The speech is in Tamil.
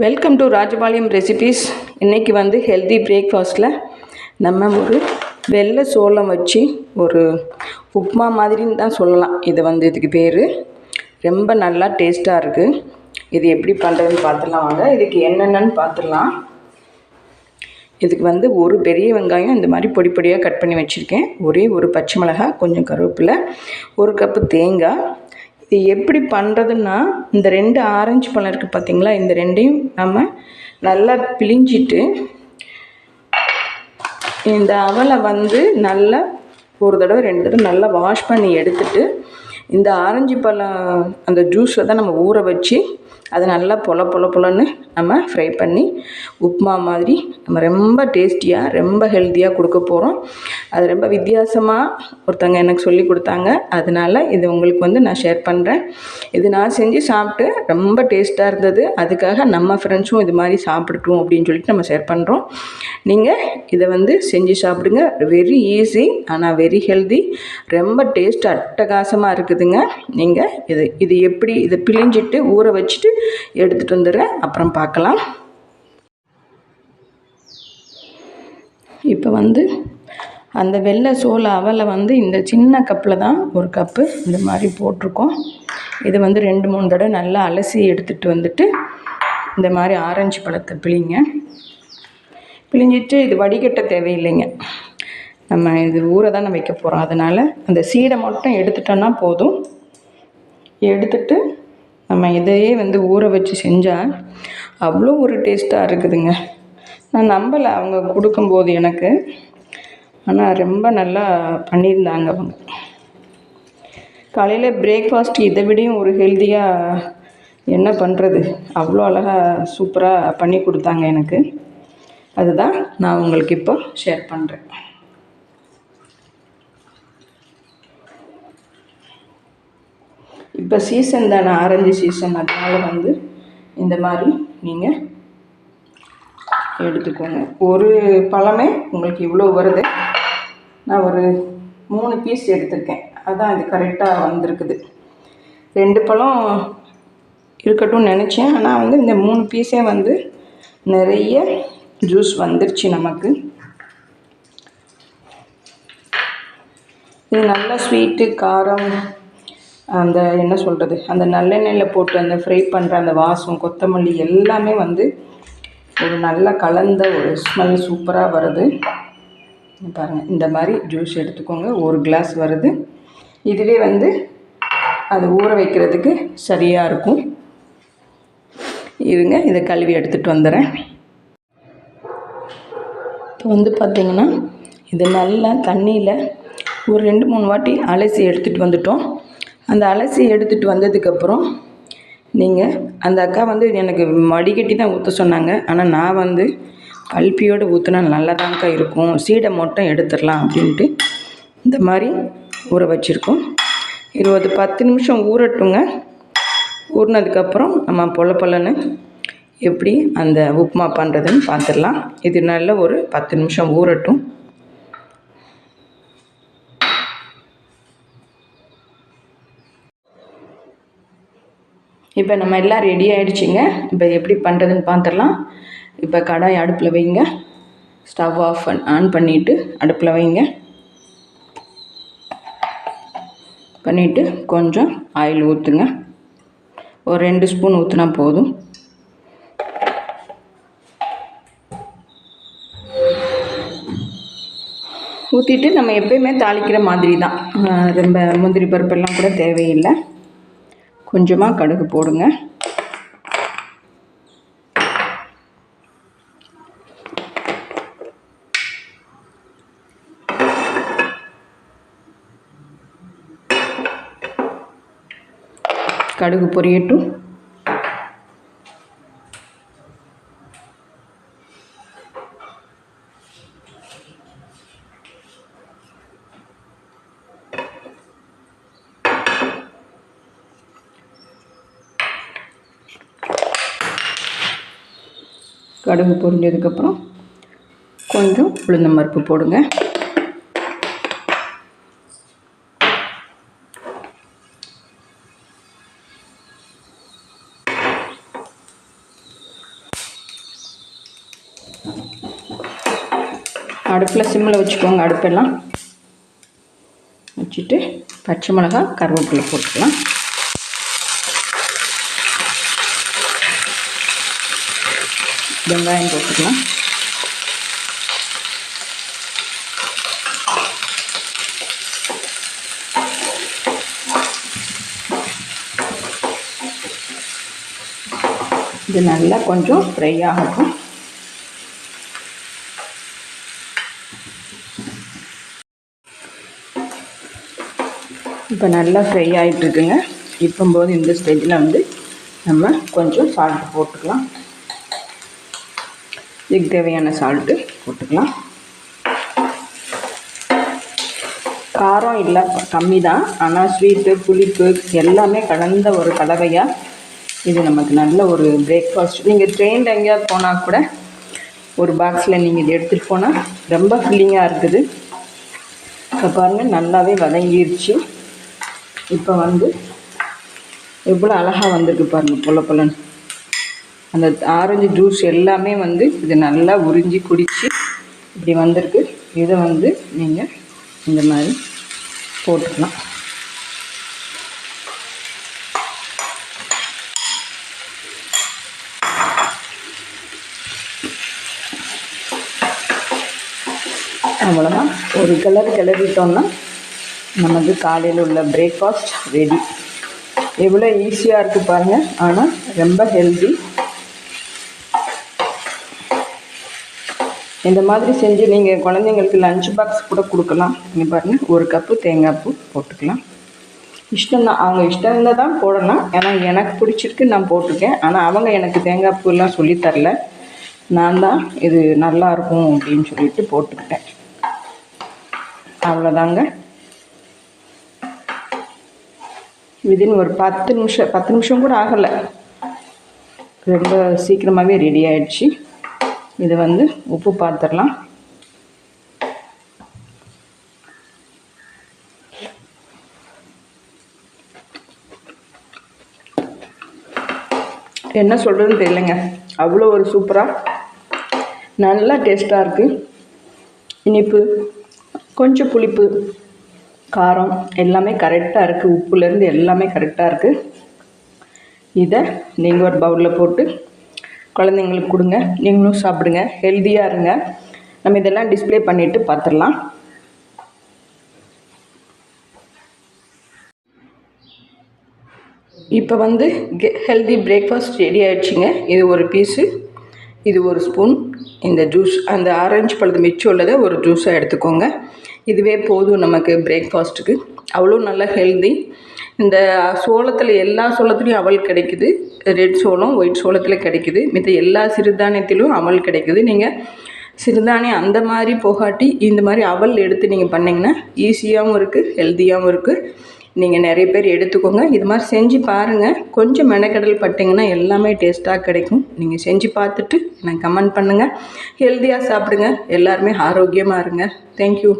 Welcome to Rajapalayam recipes. இன்றைக்கி வந்து ஹெல்தி பிரேக்ஃபாஸ்ட்டில் நம்ம ஒரு வெள்ளை சோளம் வச்சு ஒரு உப்புமா மாதிரின்னு தான் சொல்லலாம். இது வந்து இதுக்கு பேர் ரொம்ப நல்லா டேஸ்ட்டாக இருக்குது. இது எப்படி பண்ணுறதுன்னு பார்த்துடலாம் வாங்க. இதுக்கு என்னென்னு பார்த்துடலாம். இதுக்கு வந்து ஒரு பெரிய வெங்காயம் இந்த மாதிரி பொடி பொடியாக கட் பண்ணி வச்சுருக்கேன். ஒரே ஒரு பச்சை மிளகாய், கொஞ்சம் கருவேப்பிலை, ஒரு கப்பு தேங்காய். இது எப்படி பண்ணுறதுன்னா, இந்த 2 ஆரஞ்சு பழம் இருக்குது பார்த்திங்களா, இந்த ரெண்டையும் நம்ம நல்லா பிழிஞ்சிட்டு இந்த அவலை வந்து நல்லா ஒரு தடவை 2 தடவை நல்லா வாஷ் பண்ணி எடுத்துட்டு, இந்த ஆரஞ்சு பழம் அந்த ஜூஸை தான் நம்ம ஊற வச்சு அதை நல்லா பொலன்னு நம்ம ஃப்ரை பண்ணி உப்புமா மாதிரி நம்ம ரொம்ப டேஸ்டியாக ரொம்ப ஹெல்த்தியாக கொடுக்க போகிறோம். அது ரொம்ப வித்தியாசமாக ஒருத்தங்க எனக்கு சொல்லி கொடுத்தாங்க. அதனால் இது உங்களுக்கு வந்து நான் ஷேர் பண்ணுறேன். இது நான் செஞ்சு சாப்பிட்டு ரொம்ப டேஸ்ட்டாக இருந்தது. அதுக்காக நம்ம ஃப்ரெண்ட்ஸும் இது மாதிரி சாப்பிடட்டும் அப்படின்னு சொல்லிட்டு நம்ம ஷேர் பண்ணுறோம். நீங்கள் இதை வந்து செஞ்சு சாப்பிடுங்க. வெரி ஈஸி, ஆனால் வெரி ஹெல்தி, ரொம்ப டேஸ்ட் அட்டகாசமாக இருக்குதுங்க. நீங்கள் இது எப்படி இதை பிழிஞ்சிட்டு ஊற வச்சுட்டு எடுத்துகிட்டு வந்துடுறேன், அப்புறம் பார்க்கலாம். இப்போ வந்து அந்த வெள்ளை சோள அவலை வந்து இந்த சின்ன கப்பில் தான் ஒரு கப்பு இந்த மாதிரி போட்டிருக்கோம். இது வந்து 2-3 தடவை நல்லா அலசி எடுத்துகிட்டு வந்துட்டு இந்த மாதிரி ஆரஞ்சு பழத்தை பிழிஞ்சிட்டு இது வடிகட்ட தேவையில்லைங்க. நம்ம இது ஊற தானே வைக்க போகிறோம். அதனால் அந்த சீடை மட்டும் எடுத்துட்டோன்னா போதும். எடுத்துட்டு நம்ம இதையே வந்து ஊற வச்சு செஞ்சால் அவ்வளோ ஒரு டேஸ்ட்டாக இருக்குதுங்க. நான் நம்பலை அவங்க கொடுக்கும்போது எனக்கு, ஆனால் ரொம்ப நல்லா பண்ணியிருந்தாங்க அவங்க. காலையில் பிரேக்ஃபாஸ்ட் இதை விடையும் ஒரு ஹெல்த்தியாக என்ன பண்ணுறது, அவ்வளோ அழகாக சூப்பராக பண்ணி கொடுத்தாங்க எனக்கு. அதுதான் நான் உங்களுக்கு இப்போ ஷேர் பண்ணுறேன். இப்போ சீசன் தானே, ஆரஞ்சு சீசன், அதனால் வந்து இந்த மாதிரி நீங்கள் எடுத்துக்கோங்க. ஒரு பழமே உங்களுக்கு இவ்வளோ வருது. நான் ஒரு 3 பீஸ் எடுத்திருக்கேன், அதான் இது கரெக்டாக வந்திருக்குது. 2 பழம் இருக்கட்டும்னு நினச்சேன், ஆனால் வந்து இந்த 3 பீஸே வந்து நிறைய ஜூஸ் வந்துருச்சு நமக்கு. இது நல்லா ஸ்வீட்டு, காரம், அந்த என்ன சொல்கிறது, அந்த நல்லெண்ணெயில் போட்டு அந்த ஃப்ரை பண்ணுற அந்த வாசம், கொத்தமல்லி எல்லாமே வந்து ஒரு நல்லா கலந்த ஒரு ஸ்மெல் சூப்பராக வருது. பாருங்கள், இந்த மாதிரி ஜூஸ் எடுத்துக்கோங்க. 1 கிளாஸ் வருது. இதுவே வந்து அது ஊற வைக்கிறதுக்கு சரியாக இருக்கும். இருங்க, இதை கழுவி எடுத்துகிட்டு வந்துடுறேன். இப்போ வந்து பார்த்திங்கன்னா இது நல்லா தண்ணியில் ஒரு 2-3 வாட்டி அலசி எடுத்துகிட்டு வந்துட்டோம். அந்த அலசி எடுத்துகிட்டு வந்ததுக்கப்புறம் நீங்கள் அந்த அக்கா வந்து எனக்கு வடிகட்டி தான் ஊற்ற சொன்னாங்க. ஆனால் நான் வந்து பல்பியோடு ஊற்றினா நல்லா தான்க்கா இருக்கும், சீடை மட்டும் எடுத்துடலாம் அப்படின்ட்டு இந்த மாதிரி ஊற வச்சுருக்கோம். 10 நிமிஷம் ஊறட்டுங்க. ஊறினதுக்கப்புறம் நம்ம பொலன்னு எப்படி அந்த உப்புமா பண்ணுறதுன்னு பார்த்துடலாம். இது நல்ல ஒரு 10 நிமிஷம் ஊறட்டும். இப்போ நம்ம எல்லாம் ரெடி ஆகிடுச்சிங்க. இப்போ எப்படி பண்ணுறதுன்னு பார்த்துடலாம். இப்போ கடாய் அடுப்பில் வைங்க. ஸ்டவ் ஆன் பண்ணிவிட்டு அடுப்பில் வைங்க. பண்ணிவிட்டு கொஞ்சம் ஆயில் ஊற்றுங்க. ஒரு 2 ஸ்பூன் ஊற்றினா போதும். ஊற்றிட்டு நம்ம எப்பயுமே தாளிக்கிற மாதிரி தான், ரொம்ப முந்திரி பருப்பெல்லாம் கூட தேவையில்லை. கொஞ்சமாக கடுகு போடுங்க. கடுகு பொரியட்டும். கடுகு பொரிஞ்சதுக்கப்புறம் கொஞ்சம் உளுந்தம் பருப்பு போடுங்க. அடுப்பில் சிம்மில் வச்சுக்கோங்க. அடுப்பெல்லாம் வச்சுட்டு பச்சை மிளகாய், கருவேப்பிலை போட்டுக்கலாம். வெங்காயம் போட்டுக்கலாம். இது நல்லா கொஞ்சம் ஃப்ரை ஆகட்டும். இப்போ நல்லா ஃப்ரை ஆகிட்டுருக்குங்க. இப்போம்போது இந்த ஸ்டேஜில் வந்து நம்ம கொஞ்சம் சால்ட்டு போட்டுக்கலாம். இதுக்கு தேவையான சால்ட்டு போட்டுக்கலாம். காரம் இல்லை, கம்மி தான். ஆனால் ஸ்வீட்டு, புளிப்பு எல்லாமே கலந்த ஒரு கலவையாக இது நமக்கு நல்ல ஒரு பிரேக்ஃபாஸ்ட். நீங்கள் ட்ரெயின் எங்கேயாவது போனால் கூட ஒரு பாக்ஸில் நீங்கள் இது எடுத்துகிட்டு போனால் ரொம்ப ஃபில்லிங்காக இருக்குது. இப்போ பாருங்கள் நல்லாவே வதங்கிருச்சு. இப்போ வந்து எவ்வளோ அழகாக வந்திருக்கு பாருங்கள், பொல பொலன்னு. அந்த ஆரஞ்சு ஜூஸ் எல்லாமே வந்து இது நல்லா உறிஞ்சி குடித்து இப்படி வந்திருக்கு. இதை வந்து நீங்கள் இந்த மாதிரி போட்டுக்கலாம். அவ்வளோதான். ஒரு கிளறிட்டோம்னா நமக்கு காலையில் உள்ள பிரேக்ஃபாஸ்ட் ரெடி. எவ்வளோ ஈஸியாக இருக்குது பாருங்கள், ஆனால் ரொம்ப ஹெல்தி. இந்த மாதிரி செஞ்சு நீங்கள் குழந்தைங்களுக்கு லஞ்ச் பாக்ஸ் கூட கொடுக்கலாம். இங்கே பாருங்கள், ஒரு கப்பு தேங்காய் பூ போட்டுக்கலாம். இஷ்டம்தான், அவங்க இஷ்டம் இருந்தால் தான் போடலாம். ஏன்னா எனக்கு பிடிச்சிருக்கு, நான் போட்டிருக்கேன். ஆனால் அவங்க எனக்கு தேங்காய் பூலாம் சொல்லித்தரல. நான் தான் இது நல்லாயிருக்கும் அப்படின்னு சொல்லிட்டு போட்டுக்கிட்டேன். அவ்வளோதாங்க. விதின் ஒரு 10 நிமிஷம் கூட ஆகலை, ரொம்ப சீக்கிரமாகவே ரெடி ஆகிடுச்சு. இதை வந்து உப்பு பார்த்துடலாம். என்ன சொல்கிறதுன்னு தெரியலைங்க, அவ்வளோ ஒரு சூப்பராக நல்லா டேஸ்ட்டாக இருக்குது. இனிப்பு, கொஞ்சம் புளிப்பு, காரம் எல்லாமே கரெக்டாக இருக்குது. உப்புலேருந்து எல்லாமே கரெக்டாக இருக்குது. இதை நீங்கள் ஒரு பவுலில் போட்டு குழந்தைங்களுக்கு கொடுங்க, நீங்களும் சாப்பிடுங்க, ஹெல்த்தியாக இருங்க. நம்ம இதெல்லாம் டிஸ்ப்ளே பண்ணிவிட்டு பார்த்துடலாம். இப்போ வந்து ஹெல்தி பிரேக்ஃபாஸ்ட் ரெடி ஆகிடுச்சிங்க. இது ஒரு பீஸு, இது ஒரு ஸ்பூன். இந்த ஜூஸ், அந்த ஆரஞ்சு பழத்து மிச்சம் உள்ளதை ஒரு ஜூஸாக எடுத்துக்கோங்க. இதுவே போதும் நமக்கு பிரேக்ஃபாஸ்ட்டுக்கு. அவ்வளோ நல்ல ஹெல்தி. இந்த சோளத்தில் எல்லா சோளத்துலேயும் அவல் கிடைக்குது. ரெட் சோளம், ஒயிட் சோளத்தில் கிடைக்குது. மித்த எல்லா சிறுதானியத்திலும் அவல் கிடைக்குது. நீங்கள் சிறுதானியம் அந்த மாதிரி போகாட்டி இந்த மாதிரி அவல் எடுத்து நீங்கள் பண்ணிங்கன்னா ஈஸியாகவும் இருக்குது, ஹெல்த்தியாகவும் இருக்குது. நீங்கள் நிறைய பேர் எடுத்துக்கோங்க. இது மாதிரி செஞ்சு பாருங்கள். கொஞ்சம் மெனக்கடல் பட்டிங்கன்னா எல்லாமே டேஸ்ட்டாக கிடைக்கும். நீங்கள் செஞ்சு பார்த்துட்டு எனக்கு கமெண்ட் பண்ணுங்கள். ஹெல்த்தியாக சாப்பிடுங்க. எல்லாருமே ஆரோக்கியமாக இருங்க. தேங்க்யூ.